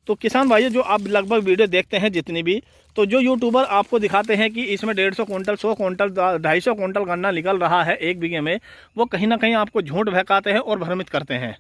तो किसान भाइयों, जो आप लगभग वीडियो देखते हैं जितनी भी, तो जो यूट्यूबर आपको दिखाते हैं कि इसमें 150 क्विंटल, 100 क्विंटल, 250 क्विंटल गन्ना निकल रहा है एक बीघे में, वो कहीं ना कहीं आपको झूठ बहकाते हैं और भ्रमित करते हैं।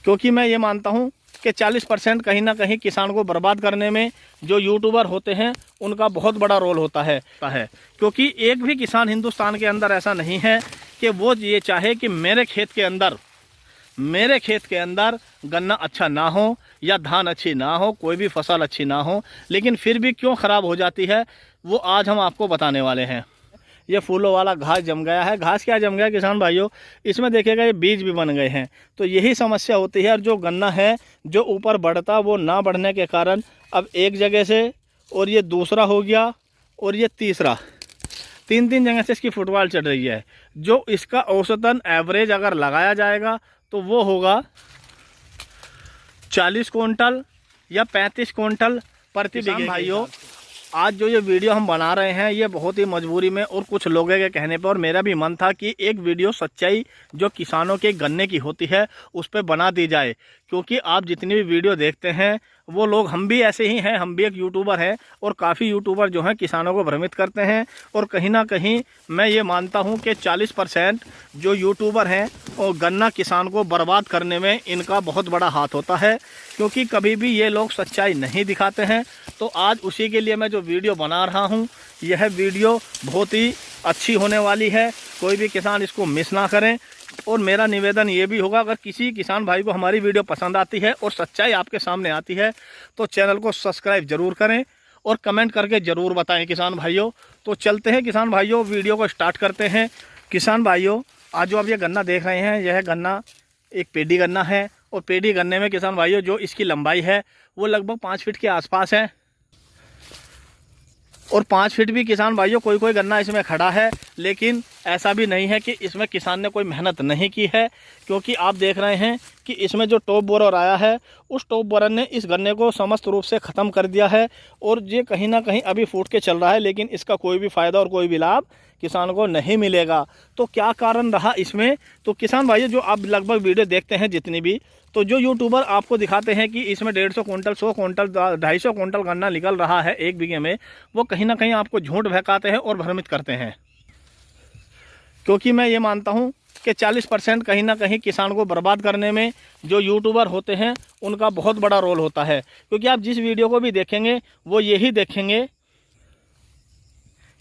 क्योंकि मैं ये मानता हूँ कि 40% कहीं ना कहीं किसान को बर्बाद करने में जो यूट्यूबर होते हैं उनका बहुत बड़ा रोल होता है। क्योंकि एक भी किसान हिंदुस्तान के अंदर ऐसा नहीं है कि वो ये चाहे कि मेरे खेत के अंदर गन्ना अच्छा ना हो या धान अच्छी ना हो, कोई भी फसल अच्छी ना हो, लेकिन फिर भी क्यों ख़राब हो जाती है, वो आज हम आपको बताने वाले हैं। ये फूलों वाला घास जम गया है। घास क्या जम गया किसान भाइयों, इसमें देखिएगा ये बीज भी बन गए हैं। तो यही समस्या होती है। और जो गन्ना है जो ऊपर बढ़ता, वो ना बढ़ने के कारण अब एक जगह से, और ये दूसरा हो गया, और ये तीसरा, तीन जगह से इसकी फुटबॉल चढ़ रही है। जो इसका औसतन एवरेज अगर लगाया जाएगा तो वो होगा 40 क्विंटल या 35 क्विंटल प्रति बीघे। भाइयों, आज जो ये वीडियो हम बना रहे हैं ये बहुत ही मजबूरी में और कुछ लोगों के कहने पर, और मेरा भी मन था कि एक वीडियो सच्चाई जो किसानों के गन्ने की होती है उस पर बना दी जाए। क्योंकि आप जितनी भी वीडियो देखते हैं वो लोग, हम भी ऐसे ही हैं, हम भी एक यूट्यूबर हैं, और काफ़ी यूट्यूबर जो हैं किसानों को भ्रमित करते हैं। और कहीं ना कहीं मैं ये मानता हूं कि 40% जो यूट्यूबर हैं और गन्ना किसान को बर्बाद करने में इनका बहुत बड़ा हाथ होता है। क्योंकि कभी भी ये लोग सच्चाई नहीं दिखाते हैं। तो आज उसी के लिए मैं जो वीडियो बना रहा हूँ, यह वीडियो बहुत ही अच्छी होने वाली है। कोई भी किसान इसको मिस ना करें। और मेरा निवेदन ये भी होगा, अगर किसी किसान भाई को हमारी वीडियो पसंद आती है और सच्चाई आपके सामने आती है तो चैनल को सब्सक्राइब ज़रूर करें और कमेंट करके ज़रूर बताएं किसान भाइयों। तो चलते हैं किसान भाइयों, वीडियो को स्टार्ट करते हैं। किसान भाइयों, आज जो आप ये गन्ना देख रहे हैं, यह गन्ना एक पेडी गन्ना है। और पेडी गन्ने में किसान भाइयों जो इसकी लंबाई है वो लगभग 5 फीट के आसपास है। और 5 फीट भी किसान भाइयों कोई गन्ना इसमें खड़ा है, लेकिन ऐसा भी नहीं है कि इसमें किसान ने कोई मेहनत नहीं की है। क्योंकि आप देख रहे हैं कि इसमें जो टॉप बोरर आया है, उस टॉप बोरर ने इस गन्ने को समस्त रूप से ख़त्म कर दिया है। और ये कहीं ना कहीं अभी फूट के चल रहा है, लेकिन इसका कोई भी फ़ायदा और कोई भी लाभ किसान को नहीं मिलेगा। तो क्या कारण रहा इसमें? तो किसान भाइयों, जो आप लगभग वीडियो देखते हैं जितनी भी, तो जो यूट्यूबर आपको दिखाते हैं कि इसमें 150 क्विंटल, 100 क्विंटल, 250 क्विंटल गन्ना निकल रहा है एक बीघे में, वो कहीं ना कहीं आपको झूठ बहकाते हैं और भ्रमित करते हैं। क्योंकि मैं ये मानता हूँ कि 40% कहीं ना कहीं किसान को बर्बाद करने में जो यूट्यूबर होते हैं उनका बहुत बड़ा रोल होता है। क्योंकि आप जिस वीडियो को भी देखेंगे वो यही देखेंगे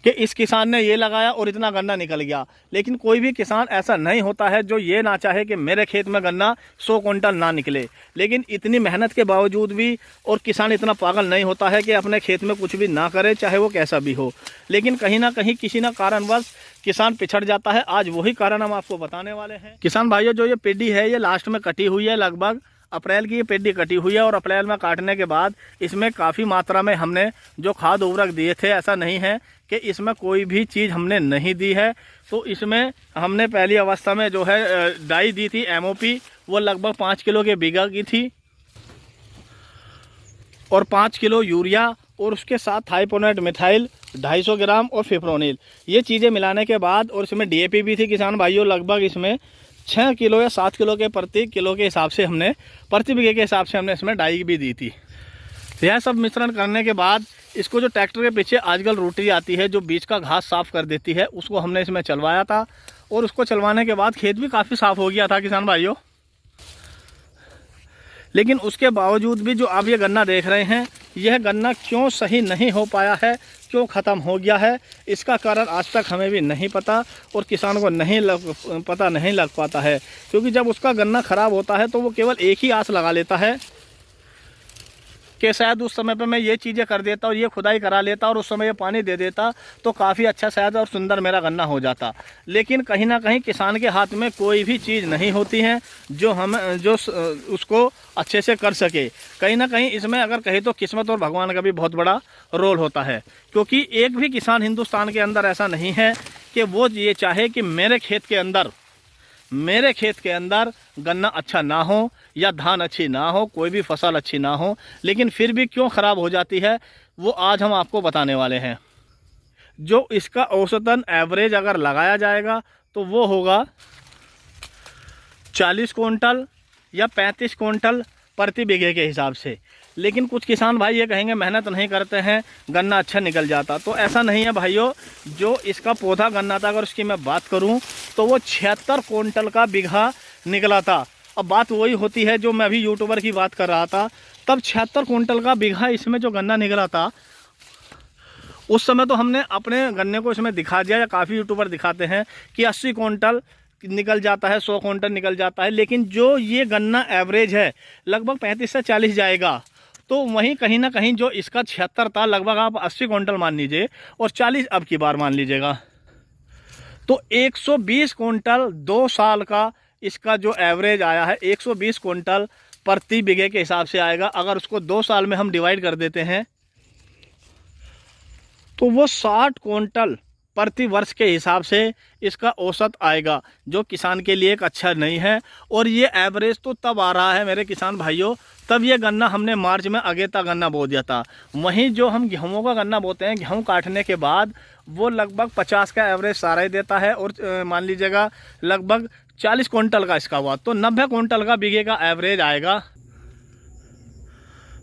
कि इस किसान ने ये लगाया और इतना गन्ना निकल गया। लेकिन कोई भी किसान ऐसा नहीं होता है जो ये ना चाहे कि मेरे खेत में गन्ना 100 क्विंटल ना निकले। लेकिन इतनी मेहनत के बावजूद भी, और किसान इतना पागल नहीं होता है कि अपने खेत में कुछ भी ना करे, चाहे वो कैसा भी हो। लेकिन कहीं ना कहीं किसी ना कारणवश किसान पिछड़ जाता है। आज वही कारण हम आपको बताने वाले हैं। किसान भाइयों, जो ये पेडी है ये लास्ट में कटी हुई है, लगभग अप्रैल की ये पेडी कटी हुई है। और अप्रैल में काटने के बाद इसमें काफ़ी मात्रा में हमने जो खाद उर्वरक दिए थे, ऐसा नहीं है कि इसमें कोई भी चीज़ हमने नहीं दी है। तो इसमें हमने पहली अवस्था में जो है डाई दी थी MOP, वो लगभग 5 किलो के बीघा की थी, और 5 किलो यूरिया, और उसके साथ थाइपोनेट मिथाइल 250 ग्राम और फिप्रोनिल, ये चीज़ें मिलाने के बाद, और इसमें DAP भी थी किसान भाइयों। लगभग इसमें 6 किलो या 7 किलो के प्रति किलो के हिसाब से हमने, प्रति बीघे के हिसाब से हमने इसमें डाई भी दी थी। यह सब मिश्रण करने के बाद इसको, जो ट्रैक्टर के पीछे आजकल रोटरी आती है जो बीच का घास साफ़ कर देती है, उसको हमने इसमें चलवाया था। और उसको चलवाने के बाद खेत भी काफ़ी साफ़ हो गया था किसान भाइयों। लेकिन उसके बावजूद भी जो आप ये गन्ना देख रहे हैं, यह गन्ना क्यों सही नहीं हो पाया है, क्यों ख़त्म हो गया है, इसका कारण आज तक हमें भी नहीं पता और किसान को पता नहीं लग पाता है। क्योंकि जब उसका गन्ना ख़राब होता है तो वो केवल एक ही आस लगा लेता है कि शायद उस समय पे मैं ये चीज़ें कर देता और ये खुदाई करा लेता और उस समय ये पानी दे देता तो काफ़ी अच्छा शायद और सुंदर मेरा गन्ना हो जाता। लेकिन कहीं ना कहीं किसान के हाथ में कोई भी चीज़ नहीं होती है जो उसको अच्छे से कर सके। कहीं ना कहीं इसमें अगर कहे तो किस्मत और भगवान का भी बहुत बड़ा रोल होता है। क्योंकि एक भी किसान हिंदुस्तान के अंदर ऐसा नहीं है कि वो ये चाहे कि मेरे खेत के अंदर गन्ना अच्छा ना हो या धान अच्छी ना हो, कोई भी फसल अच्छी ना हो, लेकिन फिर भी क्यों ख़राब हो जाती है, वो आज हम आपको बताने वाले हैं। जो इसका औसतन एवरेज अगर लगाया जाएगा तो वो होगा 40 क्विंटल या 35 क्विंटल प्रति बीघे के हिसाब से। लेकिन कुछ किसान भाई ये कहेंगे मेहनत नहीं करते हैं, गन्ना अच्छा निकल जाता, तो ऐसा नहीं है भाइयों। जो इसका पौधा गन्ना था, अगर उसकी मैं बात करूं तो वो 76 क्विंटल का बीघा निकला था। अब बात वही होती है जो मैं अभी यूट्यूबर की बात कर रहा था, तब 76 क्विंटल का बीघा इसमें जो गन्ना निकला था, उस समय तो हमने अपने गन्ने को इसमें दिखा दिया, या काफ़ी यूट्यूबर दिखाते हैं कि 80 क्विंटल निकल जाता है, 100 क्विंटल निकल जाता है। लेकिन जो ये गन्ना एवरेज है लगभग 35 से 40 जाएगा। तो वहीं कहीं ना कहीं जो इसका 76 था, लगभग आप 80 क्विंटल मान लीजिए और 40 अब की बार मान लीजिएगा, तो 120 क्विंटल 2 साल का इसका जो एवरेज आया है, 120 क्विंटल प्रति बीघे के हिसाब से आएगा। अगर उसको 2 साल में हम डिवाइड कर देते हैं तो वो 60 क्विंटल प्रति वर्ष के हिसाब से इसका औसत आएगा, जो किसान के लिए एक अच्छा नहीं है। और ये एवरेज तो तब आ रहा है मेरे किसान भाइयों, तब ये गन्ना हमने मार्च में अगेता गन्ना बो दिया था। वहीं जो हम गेहूँ का गन्ना बोते हैं, गेहूँ काटने के बाद वो लगभग 50 का एवरेज सारा ही देता है, और मान लीजिएगा लगभग 40 क्विंटल का इसका हुआ, तो 90 क्विंटल का बीघे का एवरेज आएगा।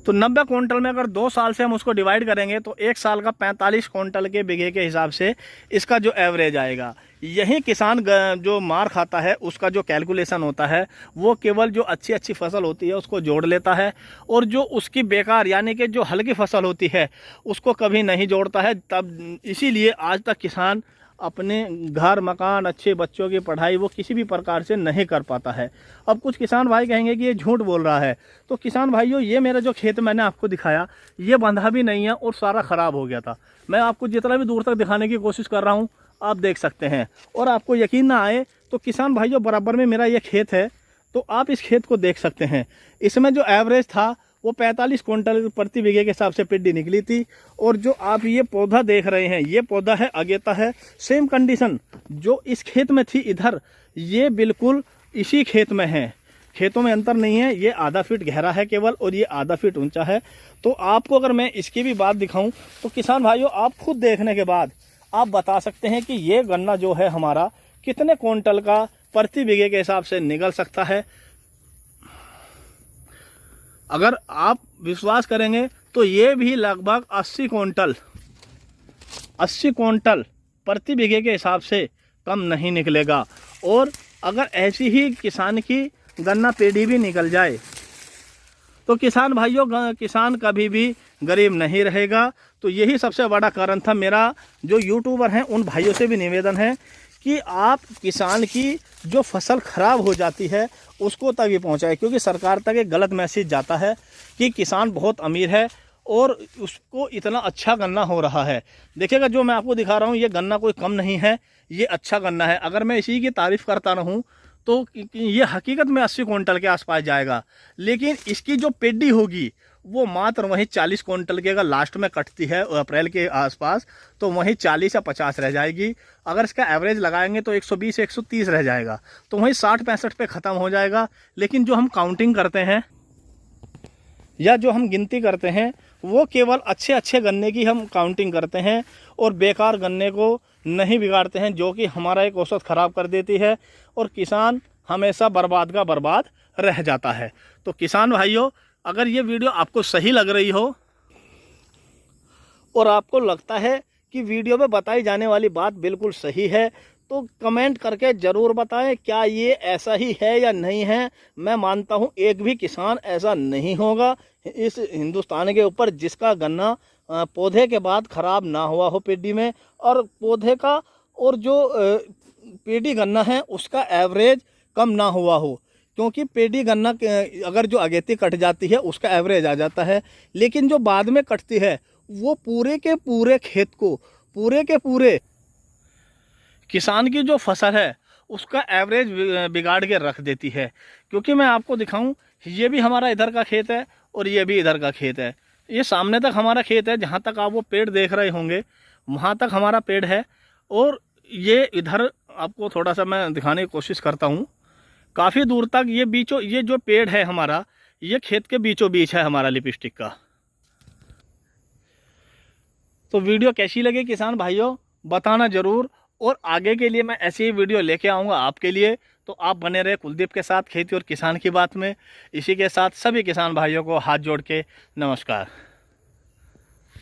तो 90 क्विंटल में अगर 2 साल से हम उसको डिवाइड करेंगे तो 1 साल का 45 क्विंटल के बीघे के हिसाब से इसका जो एवरेज आएगा। यही किसान जो मार खाता है उसका जो कैलकुलेशन होता है वो केवल जो अच्छी अच्छी फसल होती है उसको जोड़ लेता है, और जो उसकी बेकार यानी कि जो हल्की फसल होती है उसको कभी नहीं जोड़ता है। तब इसीलिए आज तक किसान अपने घर मकान, अच्छे बच्चों की पढ़ाई वो किसी भी प्रकार से नहीं कर पाता है। अब कुछ किसान भाई कहेंगे कि ये झूठ बोल रहा है, तो किसान भाइयों ये मेरा जो खेत मैंने आपको दिखाया ये बंधा भी नहीं है और सारा ख़राब हो गया था। मैं आपको जितना भी दूर तक दिखाने की कोशिश कर रहा हूँ आप देख सकते हैं। और आपको यकीन ना आए तो किसान भाइयों बराबर में मेरा ये खेत है, तो आप इस खेत को देख सकते हैं। इसमें जो एवरेज था वो 45 क्विंटल प्रति बीघे के हिसाब से पिड्डी निकली थी। और जो आप ये पौधा देख रहे हैं ये पौधा है अगेता है। सेम कंडीशन जो इस खेत में थी इधर, ये बिल्कुल इसी खेत में है। खेतों में अंतर नहीं है, ये आधा फीट गहरा है केवल और ये आधा फीट ऊंचा है। तो आपको अगर मैं इसकी भी बात दिखाऊं तो किसान भाइयों आप खुद देखने के बाद आप बता सकते हैं कि ये गन्ना जो है हमारा कितने क्विंटल का प्रति बीघे के हिसाब से निकल सकता है। अगर आप विश्वास करेंगे तो ये भी लगभग 80 क्विंटल प्रति बीघे के हिसाब से कम नहीं निकलेगा। और अगर ऐसी ही किसान की गन्ना पेड़ी भी निकल जाए तो किसान भाइयों किसान कभी भी गरीब नहीं रहेगा। तो यही सबसे बड़ा कारण था। मेरा जो यूट्यूबर हैं उन भाइयों से भी निवेदन है कि आप किसान की जो फसल खराब हो जाती है उसको तक ही पहुँचाए, क्योंकि सरकार तक एक गलत मैसेज जाता है कि किसान बहुत अमीर है और उसको इतना अच्छा गन्ना हो रहा है। देखिएगा जो मैं आपको दिखा रहा हूँ ये गन्ना कोई कम नहीं है, ये अच्छा गन्ना है। अगर मैं इसी की तारीफ़ करता रहूँ तो ये हकीकत में 80 क्विंटल के आसपास जाएगा, लेकिन इसकी जो पेडी होगी वो मात्र वहीं 40 क्विंटल की अगर लास्ट में कटती है अप्रैल के आसपास तो वहीं 40 या 50 रह जाएगी। अगर इसका एवरेज लगाएंगे तो 120 130 रह जाएगा, तो वहीं 60-65 पे ख़त्म हो जाएगा। लेकिन जो हम काउंटिंग करते हैं या जो हम गिनती करते हैं वो केवल अच्छे अच्छे गन्ने की हम काउंटिंग करते हैं और बेकार गन्ने को नहीं बिगाड़ते हैं, जो कि हमारा एक औसत ख़राब कर देती है और किसान हमेशा बर्बाद का बर्बाद रह जाता है। तो किसान भाइयों अगर ये वीडियो आपको सही लग रही हो और आपको लगता है कि वीडियो में बताई जाने वाली बात बिल्कुल सही है तो कमेंट करके ज़रूर बताएं क्या ये ऐसा ही है या नहीं है। मैं मानता हूँ एक भी किसान ऐसा नहीं होगा इस हिंदुस्तान के ऊपर जिसका गन्ना पौधे के बाद ख़राब ना हुआ हो पेडी में, और पौधे का और जो पेडी गन्ना है उसका एवरेज कम ना हुआ हो। क्योंकि पेडी गन्ना अगर जो अगेती कट जाती है उसका एवरेज आ जाता है, लेकिन जो बाद में कटती है वो पूरे के पूरे खेत को पूरे के पूरे किसान की जो फसल है उसका एवरेज बिगाड़ के रख देती है। क्योंकि मैं आपको दिखाऊं ये भी हमारा इधर का खेत है और ये भी इधर का खेत है। ये सामने तक हमारा खेत है, जहाँ तक आप वो पेड़ देख रहे होंगे वहाँ तक हमारा पेड़ है। और ये इधर आपको थोड़ा सा मैं दिखाने की कोशिश करता हूँ, काफ़ी दूर तक ये जो पेड़ है हमारा ये खेत के बीचों बीच है हमारा लिपस्टिक का। तो वीडियो कैसी लगी किसान भाइयों बताना ज़रूर, और आगे के लिए मैं ऐसी ही वीडियो लेके आऊँगा आपके लिए। तो आप बने रहे कुलदीप के साथ खेती और किसान की बात में। इसी के साथ सभी किसान भाइयों को हाथ जोड़ के नमस्कार।